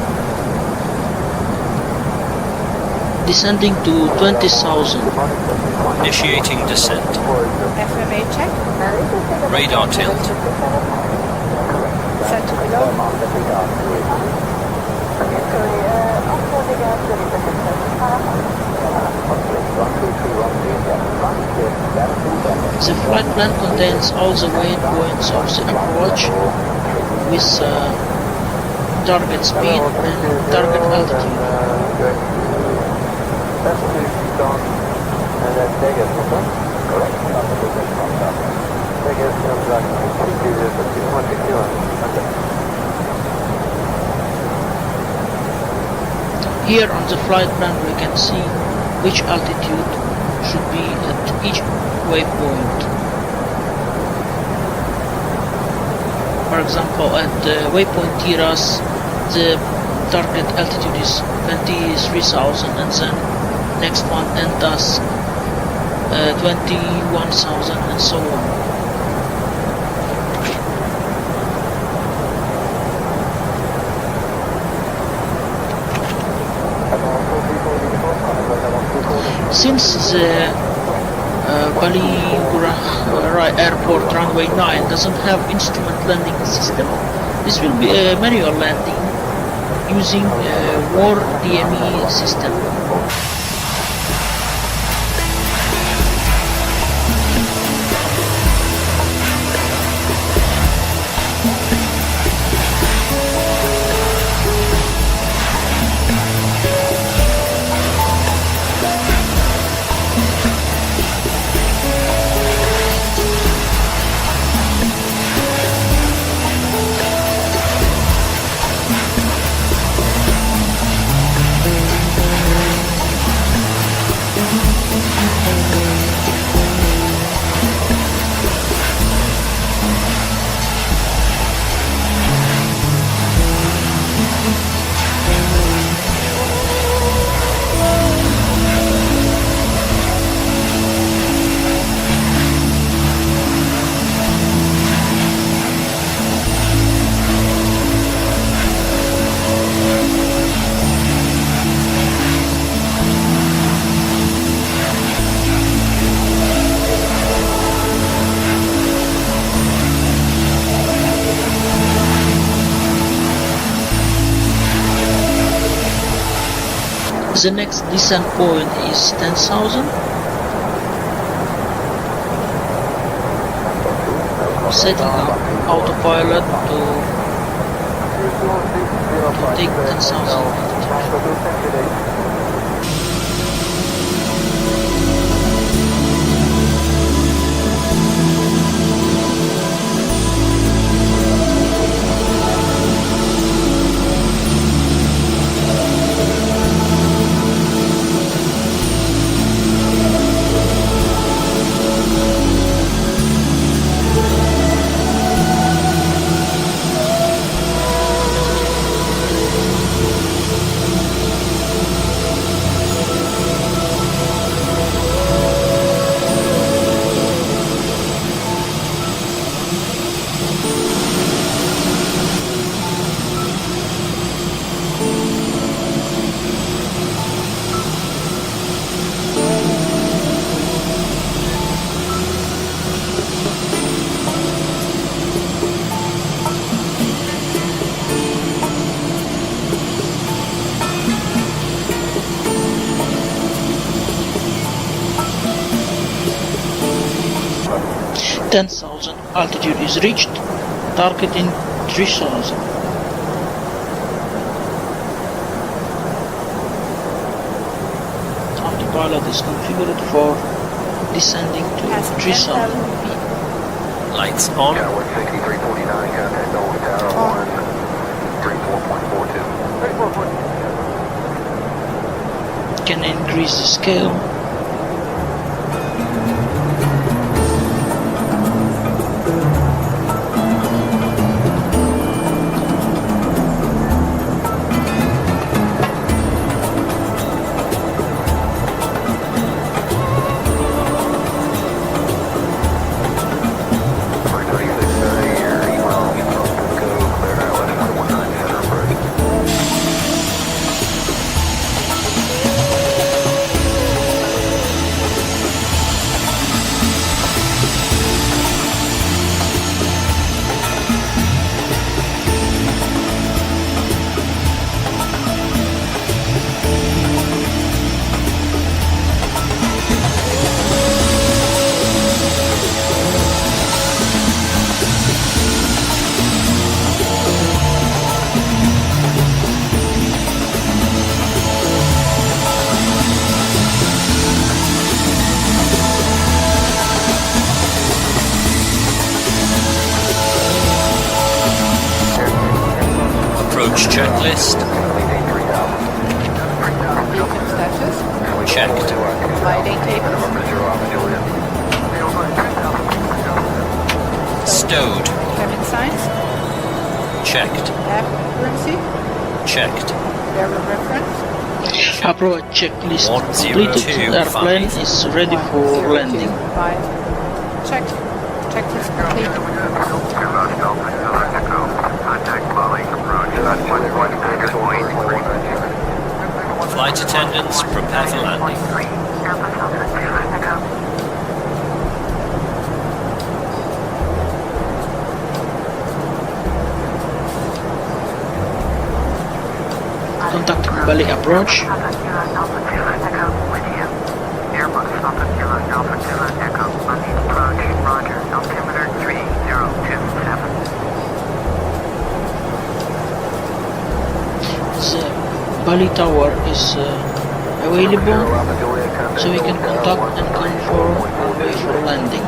Speaker 1: Descending to 20,000.
Speaker 3: Initiating descent.
Speaker 4: FMA check.
Speaker 3: Radar tilt.
Speaker 4: Set to below.
Speaker 1: The flight plan contains all the waypoints of the approach with target speed and target altitude. Here on the flight plan we can see which altitude should be at each waypoint. For example, at waypoint Tiras, the target altitude is 23,000, and then next one Entas 21,000, and so on. Since the Bali Ngurah airport runway 9 doesn't have instrument landing system, this will be a manual landing using a WAR DME system. The next descent point is 10,000. Setting up autopilot to take 10,000 altitude. Altitude is reached, targeting 3,000. Autopilot is configured for descending to 3,000 feet.
Speaker 3: Lights on.
Speaker 2: Tower 6349, contact over tower 1, 34.42.
Speaker 1: Can increase the scale.
Speaker 3: Checklist.
Speaker 4: Beacon status.
Speaker 3: Checked.
Speaker 4: Lighting tables.
Speaker 3: Stowed.
Speaker 4: Cabin signs.
Speaker 3: Checked.
Speaker 4: App currency.
Speaker 3: Checked.
Speaker 4: Bearer reference.
Speaker 1: Approach checklist
Speaker 3: 102,
Speaker 1: completed. Airplane is ready for landing.
Speaker 4: 5. Checked. Checklist complete.
Speaker 6: Contact Bali. Approach.
Speaker 3: Flight attendants, prepare for landing.
Speaker 1: Contacting Bali approach.
Speaker 5: Airbus Alpha Kilo Alpha Kilo Echo, Bali approach, roger, altimeter 3027.
Speaker 1: The Bali tower is available, so we can contact and confirm our way for landing.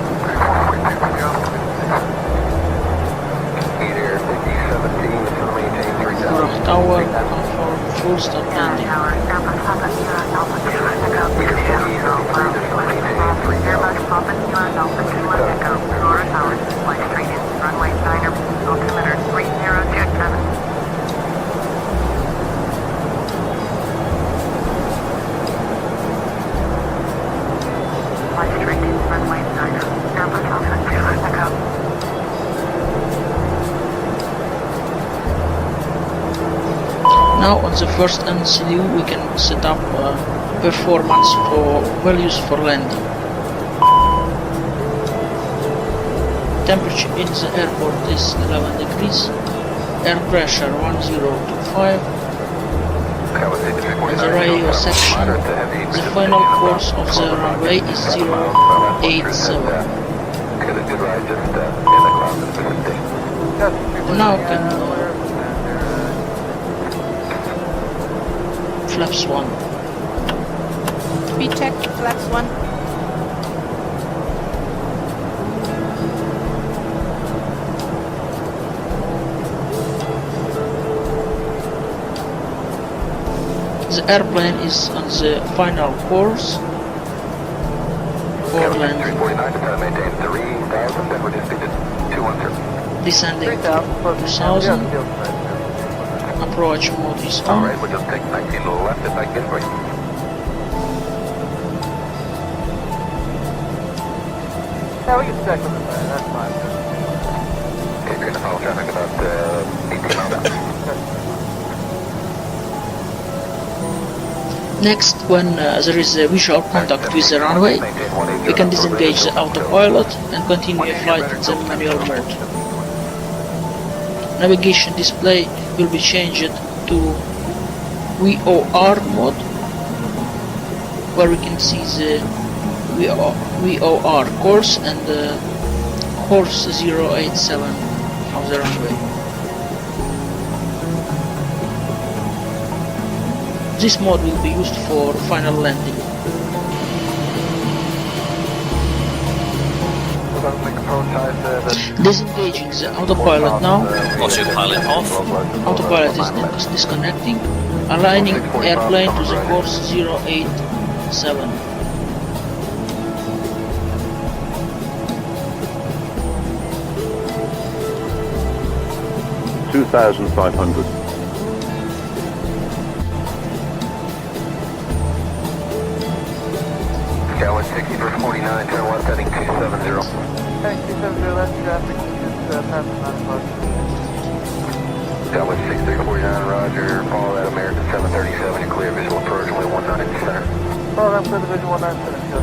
Speaker 1: Ngurah tower, confirm full stop landing.
Speaker 5: Airbus Alpha Kilo Alpha Kilo Echo, Airbus Alpha Kilo Alpha Kilo Echo, Ngurah tower, flight straight in, runway 9, altimeter 3027.
Speaker 1: Now on the first NCDU we can set up performance for values for landing. Temperature in the airport is 11 degrees. Air pressure 1025. the radio section. The final course of the runway is 087. Now can flaps 1.
Speaker 4: Speed check, flaps 1.
Speaker 1: The airplane is on the final course for landing. Descending to 2000. Approach mode is on.
Speaker 2: Alright, we'll just take 19 to the left if I can for you.
Speaker 7: Yeah, we can check with it, man. That's fine.
Speaker 2: Okay, you're gonna follow traffic about 18 miles out.
Speaker 1: Next, when there is a visual contact with the runway, we can disengage the autopilot and continue a flight in the manual mode. Navigation display will be changed to VOR mode, where we can see the VOR course and the course 087 of the runway. This mode will be used for final landing. Disengaging the autopilot now.
Speaker 3: Autopilot off.
Speaker 1: Autopilot is disconnecting. Aligning airplane to the course 087.
Speaker 6: $2,500.
Speaker 2: Skyline 60 for 49, turn left heading 270.
Speaker 7: Heading 270, left traffic, just past the 9 o'clock.
Speaker 2: Skyline 6349, roger. Follow that American 737, you're clear visual approach, only 19 center.
Speaker 7: Follow that for Division 197,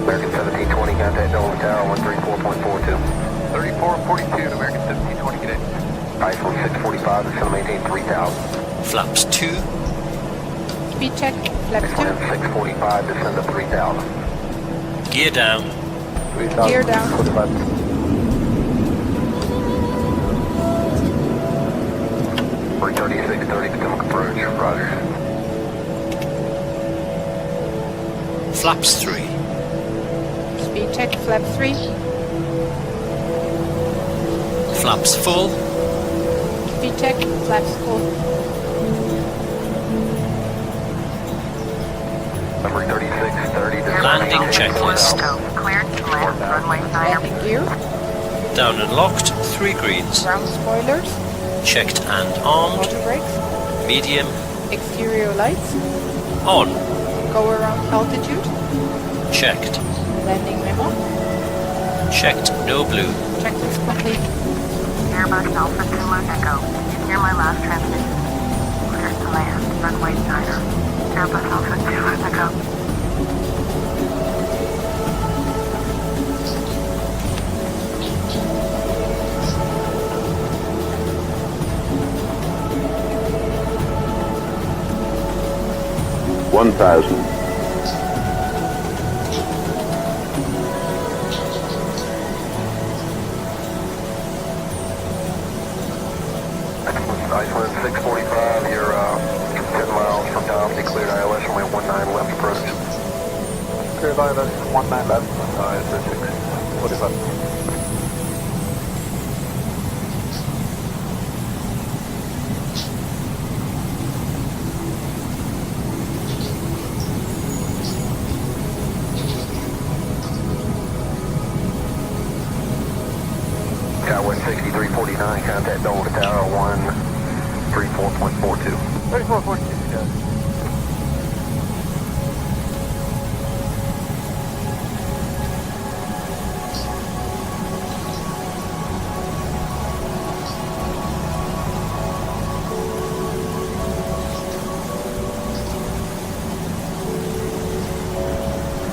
Speaker 2: American 1720, contact Nolan Tower 134.42.
Speaker 6: 3442 American 1720, get in.
Speaker 2: ISO 645, it's going to maintain 3000.
Speaker 3: Flaps 2.
Speaker 4: Speed check, flaps 2.
Speaker 2: 645, descend to 3000.
Speaker 3: Gear down.
Speaker 4: Gear down.
Speaker 2: We're 3630, Potomac approach, roger.
Speaker 3: Flaps 3.
Speaker 4: Speed check, flaps 3.
Speaker 3: Flaps full.
Speaker 4: Speed check, flaps full.
Speaker 2: Number 3630,
Speaker 3: Landing checklist.
Speaker 5: Cleared to land, runway sign.
Speaker 4: Landing gear.
Speaker 3: Down and locked. 3 greens.
Speaker 4: Ground spoilers.
Speaker 3: Checked and armed.
Speaker 4: Water brakes.
Speaker 3: Medium.
Speaker 4: Exterior lights.
Speaker 3: On.
Speaker 4: Go around altitude.
Speaker 3: Checked.
Speaker 4: Landing memo.
Speaker 3: Checked. No blue.
Speaker 4: Checklist complete.
Speaker 5: Airbus Alpha Kilo Echo. Hear my last transmission. Cleared to land, runway signer. Airbus Alpha Kilo Echo.
Speaker 6: $1,000.
Speaker 2: Iceland 645, you're 10 miles from Dom, declared ILS, runway 19 left approach.
Speaker 7: Cleared ILS 19 left.
Speaker 2: ISS 645. Skywind 6349, contact Dover Tower 134.42.
Speaker 7: 3442, guys.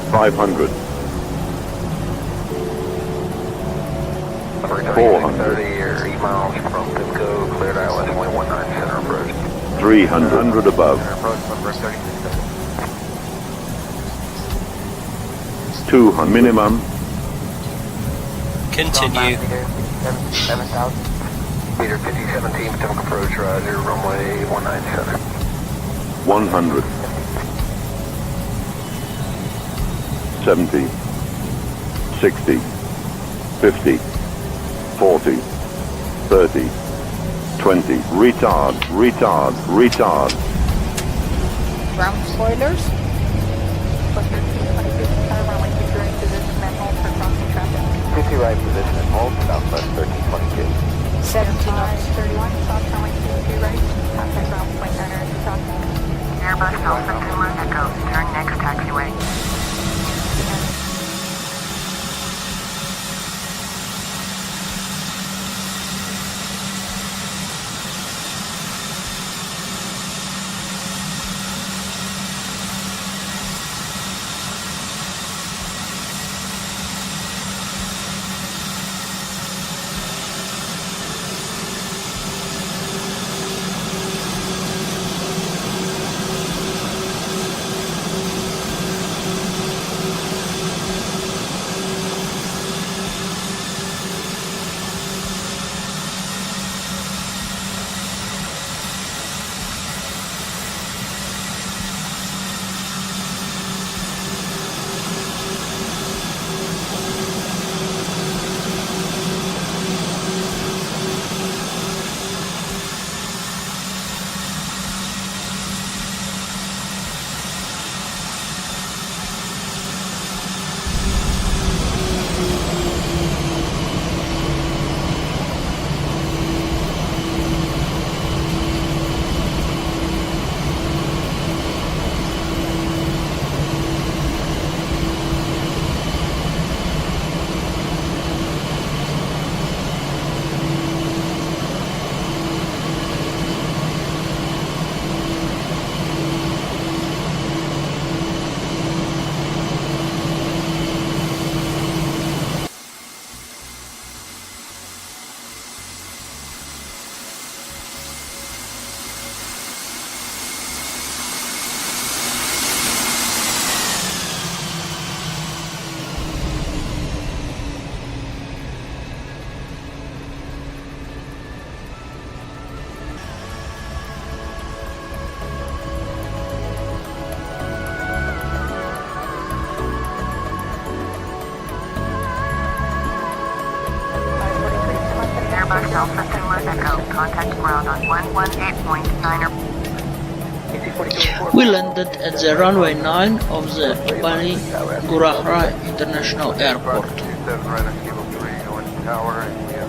Speaker 6: $500.
Speaker 2: Number
Speaker 6: 400.
Speaker 2: 30 or 8 miles from Pimco, cleared ILS 19 center approach.
Speaker 6: 300 above.
Speaker 2: Approach number 36 seconds.
Speaker 6: 200 minimum.
Speaker 3: Continue.
Speaker 2: 7,000. Meter 5017, Potomac approach, roger, runway 197.
Speaker 6: 100. 70. 60. 50. 40. 30. 20. Retard. Retard. Retard.
Speaker 4: Ground spoilers.
Speaker 2: Fifty right position and hold, southwest 1322.
Speaker 4: 70 knots.
Speaker 5: 31, south runway 22 right, contact ground point center, south. Airbus Alpha Puma Echo, turn next taxiway. Airbus Alpha Puma Echo, contact ground on 118.9.
Speaker 1: We landed at the runway 9 of the Bali Ngurah International Airport.
Speaker 2: 27 right on Kilo 3, going to tower, and we have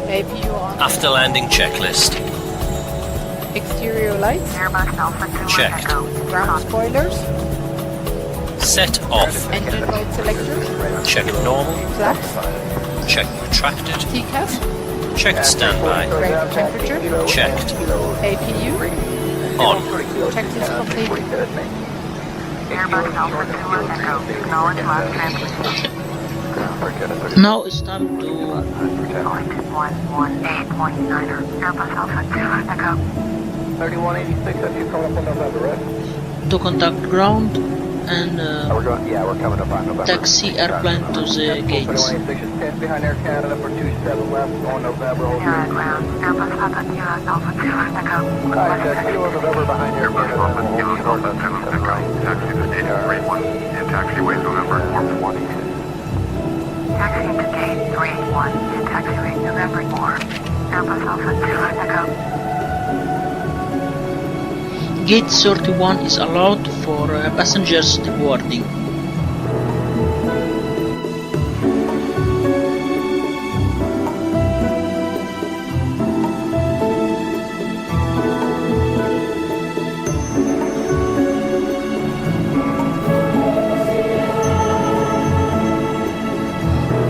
Speaker 4: APU on.
Speaker 3: After landing checklist.
Speaker 4: Exterior lights.
Speaker 5: Airbus Alpha Puma
Speaker 3: Checked.
Speaker 5: Echo,
Speaker 4: Ground spoilers.
Speaker 3: Set off.
Speaker 4: Engine mode selector.
Speaker 3: Check normal.
Speaker 4: Flaps.
Speaker 3: Check retracted.
Speaker 4: TCAS.
Speaker 3: Checked standby.
Speaker 4: Range temperature.
Speaker 3: Checked.
Speaker 4: APU.
Speaker 3: On.
Speaker 4: Checklist complete.
Speaker 5: Airbus Alpha Puma Echo, acknowledge last transmission.
Speaker 1: Now it's time to
Speaker 5: 118.9. Airbus Alpha Puma Echo.
Speaker 7: 3186, have you come up on November, right?
Speaker 1: contact ground and
Speaker 2: we're coming up on November.
Speaker 1: taxi airplane to the gates.
Speaker 7: 3186 is 10 behind Air Canada for 27 left, going November. Hold
Speaker 5: You're on ground. Airbus Papa Kilo Alpha Puma Echo.
Speaker 2: Kilo November behind Air
Speaker 6: Airbus
Speaker 2: Canada.
Speaker 6: Alpha Kilo Delta 7 Echo, taxi to gate 31, in taxiway November 422.
Speaker 5: Taxi to gate 31 in taxiway November 4. Airbus Alpha Puma Echo.
Speaker 1: Gate 31 is allowed for passengers deboarding.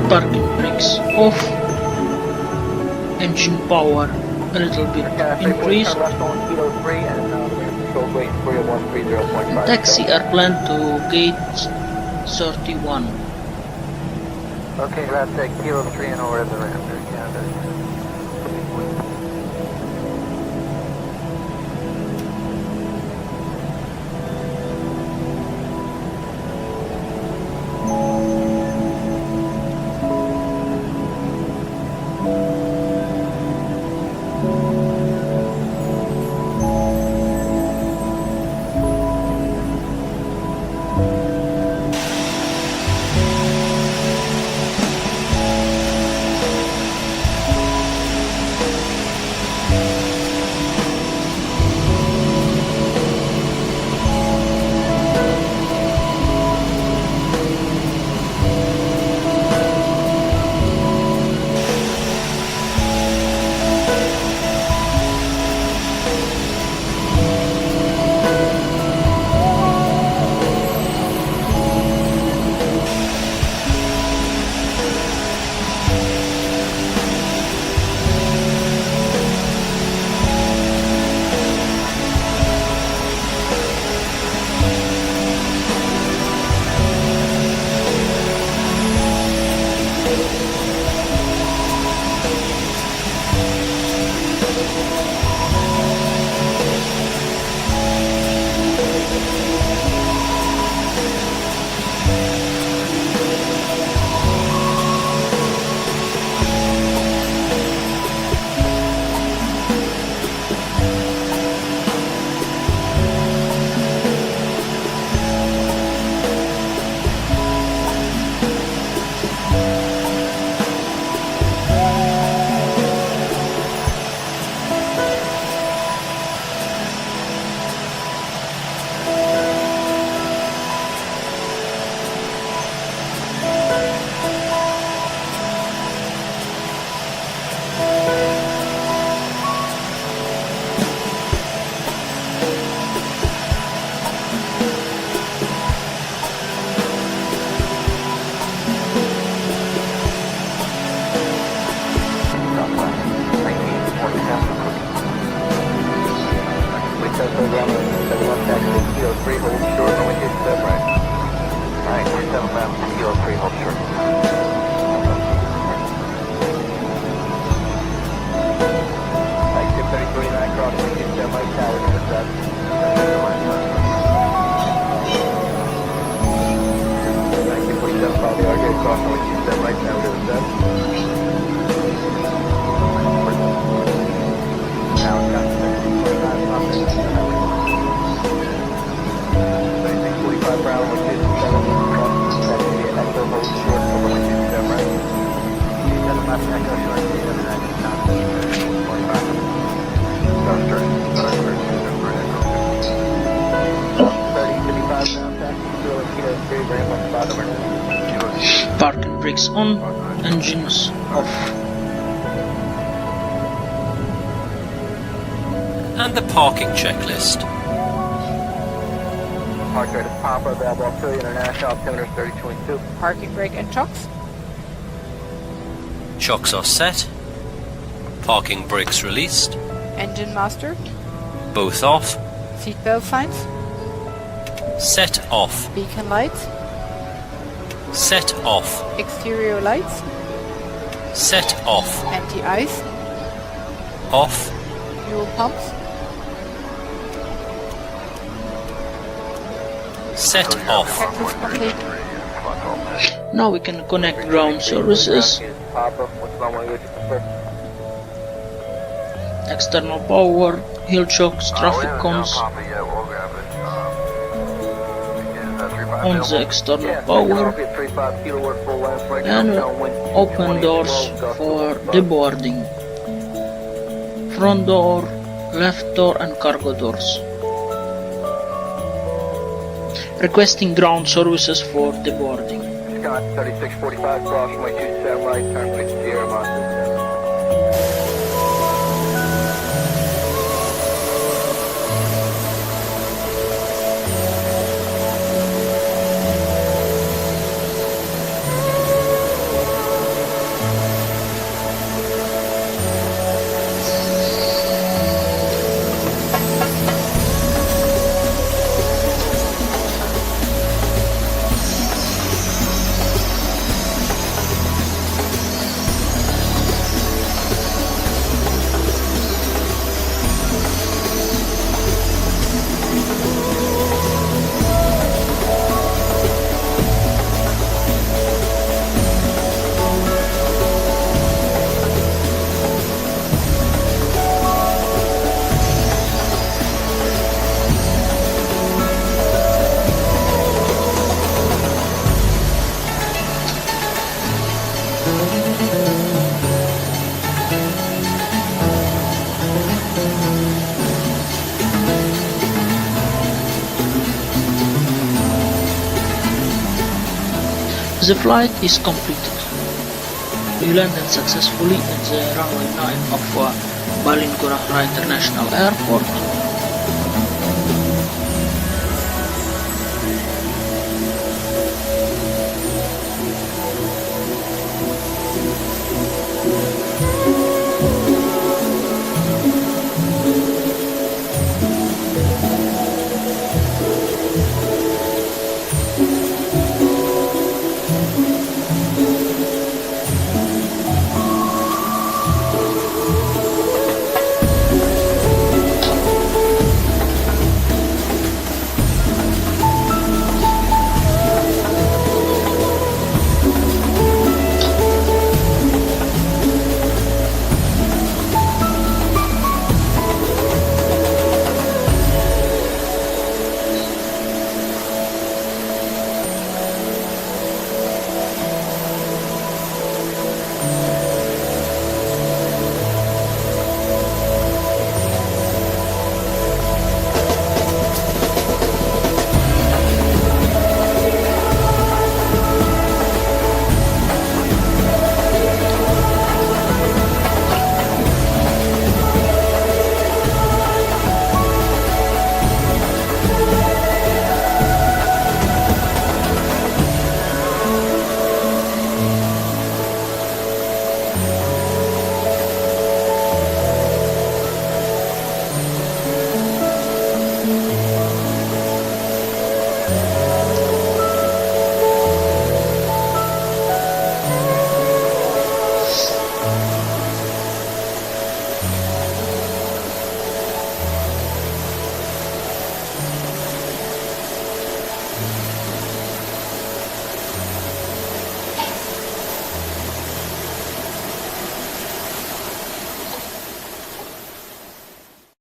Speaker 1: Parking brakes off. Engine power a little bit increased. Taxi airplane to gate 31.
Speaker 2: Okay, that's Kilo 3 and over at the ramp there, Canada.
Speaker 7: program, 71 taxi, Kilo 3, hold short, runway 27 right.
Speaker 2: Alright, 27 left, Kilo 3, hold short.
Speaker 7: Like 230, 39, cross, runway 27 right, tower, intercept. Like 247, follow the RJ, cross, runway 27 right, tower, intercept. Now, got 4645, up there, 3645, Brown, runway 27, cross, taxi, Echo, hold short, runway 27 right. 27 left, Echo, short, 27 right, stop, 45.
Speaker 2: South turn, for Echo
Speaker 7: 30, 55 now, taxi, Kilo 3, very much bottom right.
Speaker 1: Parking brakes on, engines off.
Speaker 3: And the parking checklist.
Speaker 7: Park right at Papa, available to International, altimeter 3022.
Speaker 4: Parking brake and chocks.
Speaker 3: Chocks are set. Parking brakes released.
Speaker 4: Engine master.
Speaker 3: Both off.
Speaker 4: Seatbelt signs.
Speaker 3: Set off.
Speaker 4: Beacon lights.
Speaker 3: Set off.
Speaker 4: Exterior lights.
Speaker 3: Set off.
Speaker 4: Anti-ice.
Speaker 3: Off.
Speaker 4: Fuel pumps.
Speaker 3: Set off.
Speaker 4: Checklist complete.
Speaker 1: Now we can connect ground services,
Speaker 7: Papa, what's wrong with you?
Speaker 1: external power, hill chocks, traffic cones. On the external power, and open doors for deboarding. Front door, left door and cargo doors. Requesting ground services for deboarding.
Speaker 7: Scott, 3645, cross runway 27 right, turn right, Sierra Monster.
Speaker 1: The flight is completed. We landed successfully at the runway 9 of Bali Ngurah International Airport.